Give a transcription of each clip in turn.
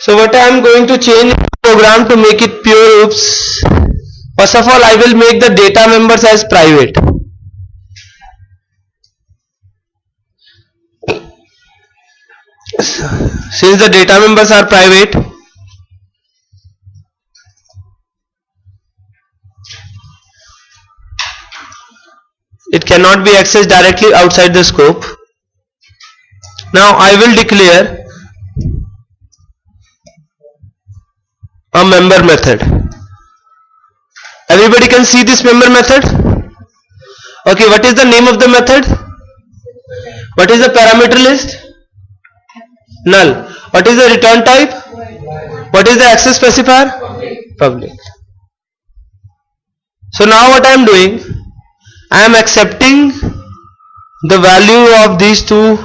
So what I am going to change the program to make it pure. Oops. First of all, I will make the data members as private. Since the data members are private, it cannot be accessed directly outside the scope. Now I will declare a member method. Everybody can see this member method? Okay, what is the name of the method? What is the parameter list? Null. What is the return type? What is the access specifier? Public. So now what I am doing, I am accepting the value of these two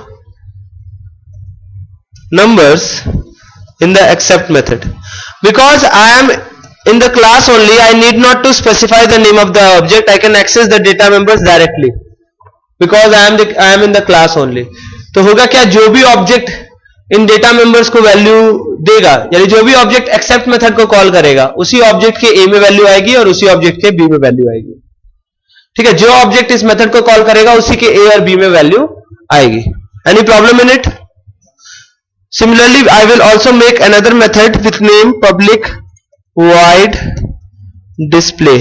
numbers in the accept method. Because I am in the class only, I need not to specify the name of the object. I can access the data members directly because I am in the class only. तो होगा क्या, जो भी object in data members को value देगा, यानी जो भी ऑब्जेक्ट एक्सेप्ट मेथड को कॉल करेगा, उसी ऑब्जेक्ट के ए में वैल्यू आएगी और उसी ऑब्जेक्ट के बी में वैल्यू आएगी. ठीक है, जो ऑब्जेक्ट इस मेथड को कॉल करेगा उसी के ए और बी में वैल्यू आएगी. Any problem in it? Similarly, I will also make another method with name public void display.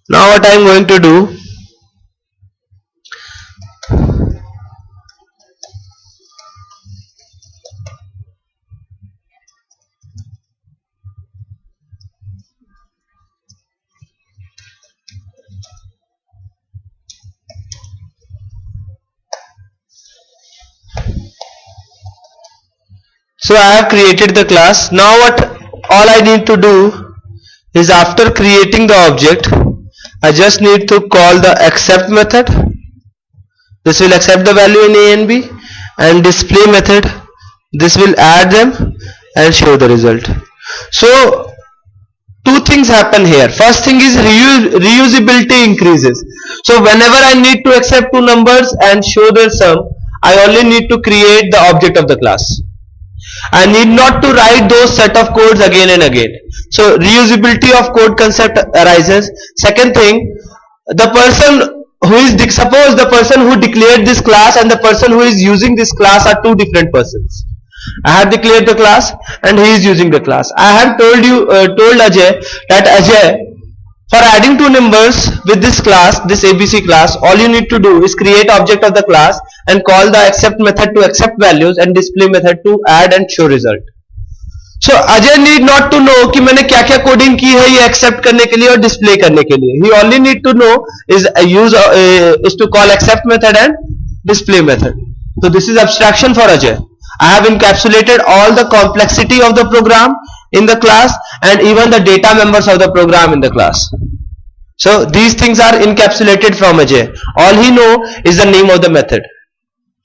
Now what I am going to do, so I have created the class. Now what all I need to do is, after creating the object, I just need to call the accept method. This will accept the value in A and B, and display method, this will add them and show the result. So two things happen here. First thing is reusability increases. So whenever I need to accept two numbers and show their sum, I only need to create the object of the class. I need not to write those set of codes again and again. So reusability of code concept arises. Second thing, the person who is, suppose the person who declared this class and the person who is using this class are two different persons. I have declared the class and he is using the class. I have told Ajay that Ajay, for adding two numbers with this class, this ABC class, all you need to do is create object of the class and call the accept method to accept values and display method to add and show result. So Ajay need not to know कि मैंने क्या क्या coding की है ये accept करने के लिए और display करने के लिए. He only need to know is to call accept method and display method. So this is abstraction for Ajay. I have encapsulated all the complexity of the program in the class and even the data members of the program in the class. So these things are encapsulated from Ajay. All he know is the name of the method.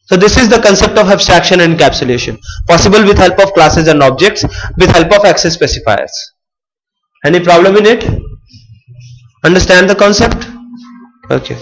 So this is the concept of abstraction and encapsulation, possible with help of classes and objects, with help of access specifiers. Any problem in it? Understand the concept? Okay.